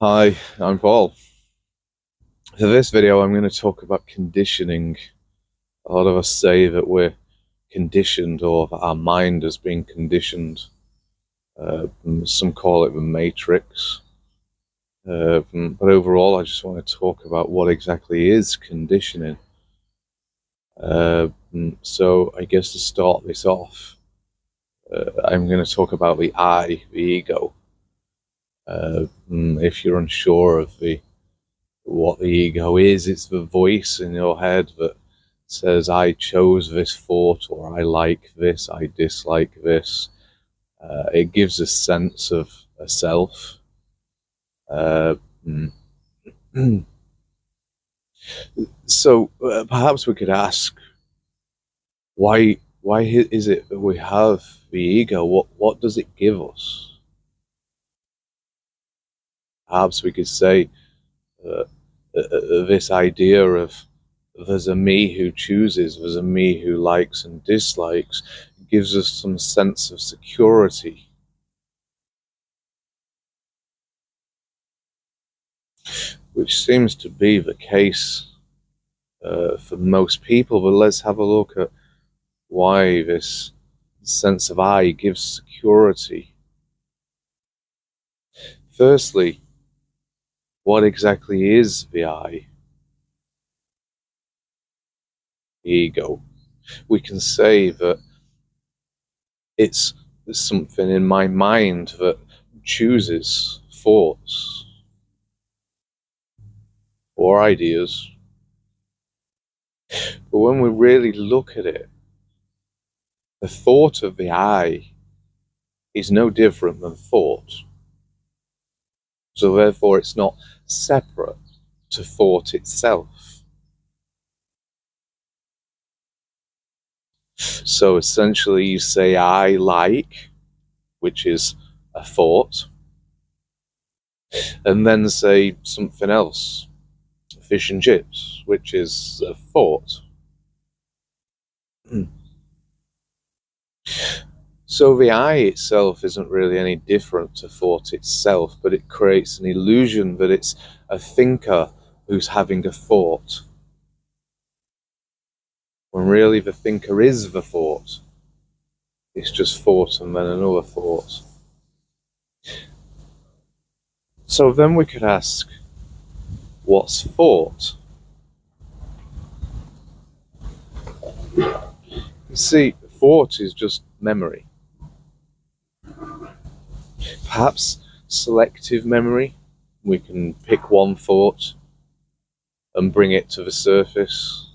Hi, I'm Paul. For this video, I'm going to talk about conditioning. A lot of us say that we're conditioned or that our mind has been conditioned. Some call it the matrix. But overall, I just want to talk about what exactly is conditioning. So I guess to start this off, I'm going to talk about the I, the ego. If you're unsure of what the ego is, it's the voice in your head that says, I chose this thought, or I like this, I dislike this. It gives a sense of a self. Uh, so perhaps we could ask, why is it that we have the ego? What does it give us? Perhaps we could say uh, this idea of there's a me who chooses, there's a me who likes and dislikes, gives us some sense of security. Which seems to be the case for most people, but let's have a look at why this sense of I gives security. Firstly, what exactly is the I? The ego. We can say that it's something in my mind that chooses thoughts or ideas. But when we really look at it, the thought of the I is no different than thought. So therefore it's not separate to thought itself. So essentially you say I like, which is a thought, and then say something else, fish and chips, which is a thought. So the I itself isn't really any different to thought itself, but it creates an illusion that it's a thinker who's having a thought, when really the thinker is the thought. It's just thought and then another thought. So then we could ask, what's thought? You see, thought is just memory. Perhaps selective memory. We can pick one thought and bring it to the surface,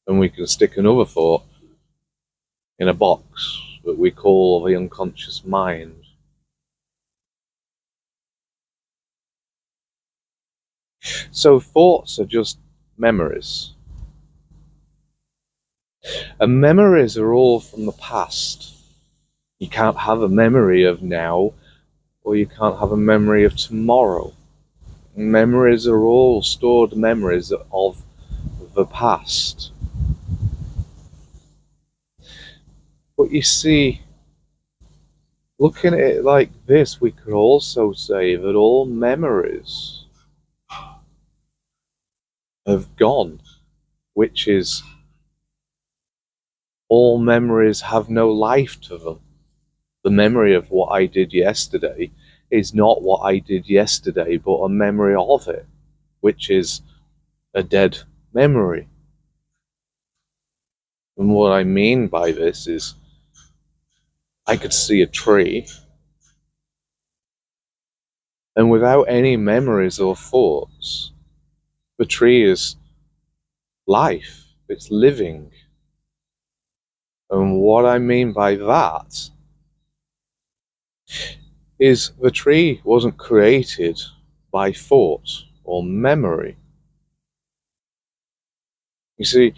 and we can stick another thought in a box that we call the unconscious mind. So thoughts are just memories. And memories are all from the past. You can't have a memory of now, or you can't have a memory of tomorrow. Memories are all stored memories of the past. But you see, looking at it like this, we could also say that all memories have gone, which is all memories have no life to them. The memory of what I did yesterday is not what I did yesterday, but a memory of it, which is a dead memory. And what I mean by this is, I could see a tree, and without any memories or thoughts, the tree is life, it's living. And what I mean by that is the tree wasn't created by thought or memory. You see,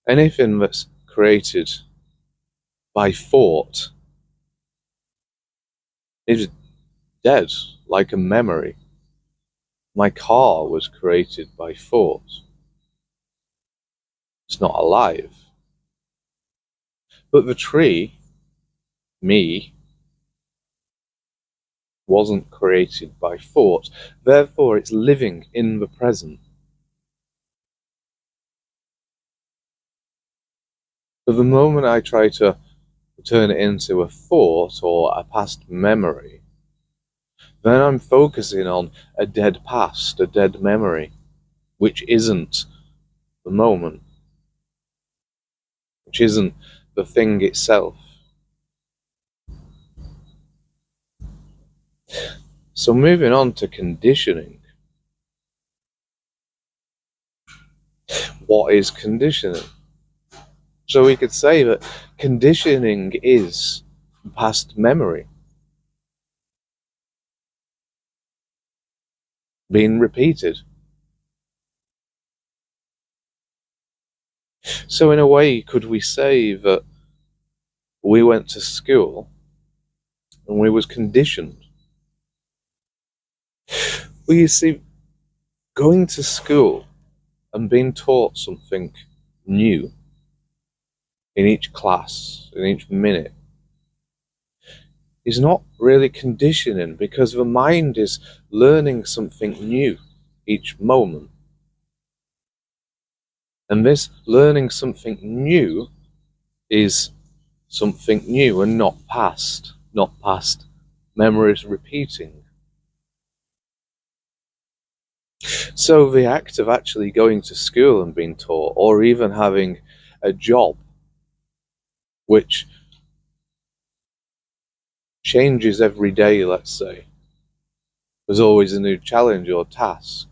anything that's created by thought is dead, like a memory. My car was created by thought. It's not alive. But the tree, me, wasn't created by thought. Therefore, it's living in the present. But the moment I try to turn it into a thought or a past memory, then I'm focusing on a dead past, a dead memory, which isn't the moment, which isn't the thing itself. So moving on to conditioning. What is conditioning? So we could say that conditioning is past memory being repeated. So in a way, could we say that we went to school and we was conditioned? Well, you see, going to school and being taught something new in each class, in each minute, is not really conditioning, because the mind is learning something new each moment. And this learning something new is something new and not past memories repeating. So the act of actually going to school and being taught, or even having a job which changes every day, let's say, there's always a new challenge or task,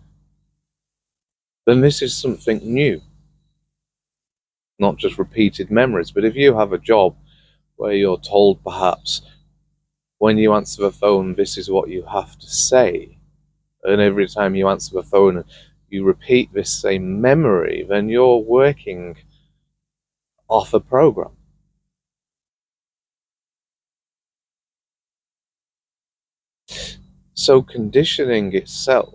then this is something new, not just repeated memories. But if you have a job where you're told perhaps when you answer the phone, this is what you have to say, and every time you answer the phone you repeat this same memory, then you're working off a program. So conditioning itself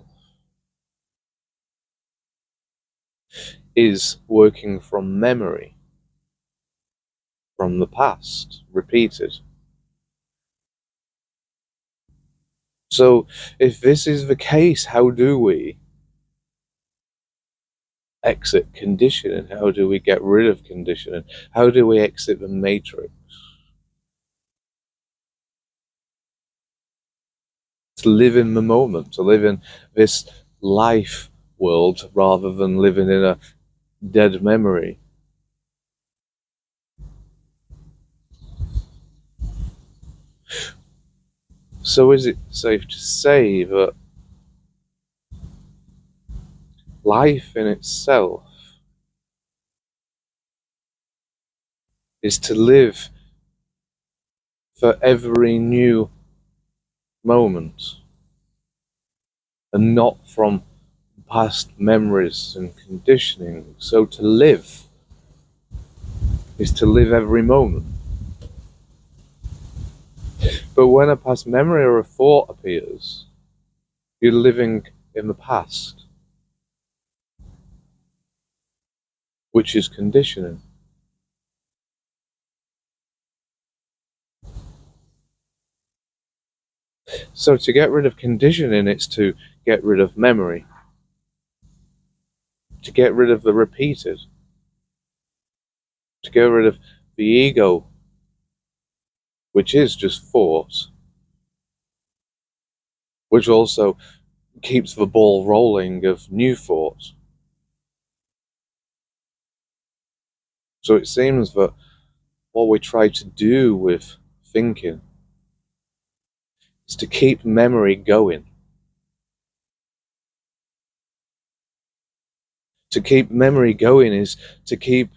is working from memory, from the past, repeated. So if this is the case, how do we exit conditioning? How do we get rid of conditioning? How do we exit the matrix? To live in the moment, to live in this life world rather than living in a dead memory. So is it safe to say that life in itself is to live for every new moment and not from past memories and conditioning? So to live is to live every moment. But when a past memory or a thought appears, you're living in the past, which is conditioning. So to get rid of conditioning, it's to get rid of memory, to get rid of the repeated, to get rid of the ego, which is just thought, which also keeps the ball rolling of new thoughts. So it seems that what we try to do with thinking is to keep memory going. To keep memory going is to keep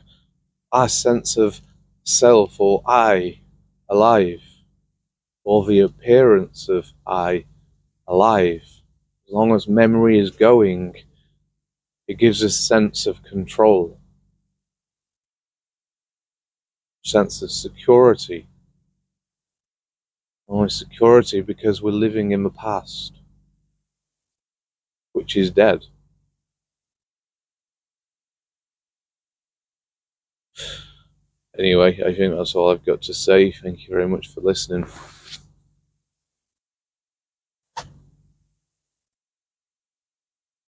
our sense of self or I alive, or the appearance of I alive. As long as memory is going, it gives us a sense of control, sense of security. Only security because we're living in the past, which is dead. Anyway, I think that's all I've got to say. Thank you very much for listening.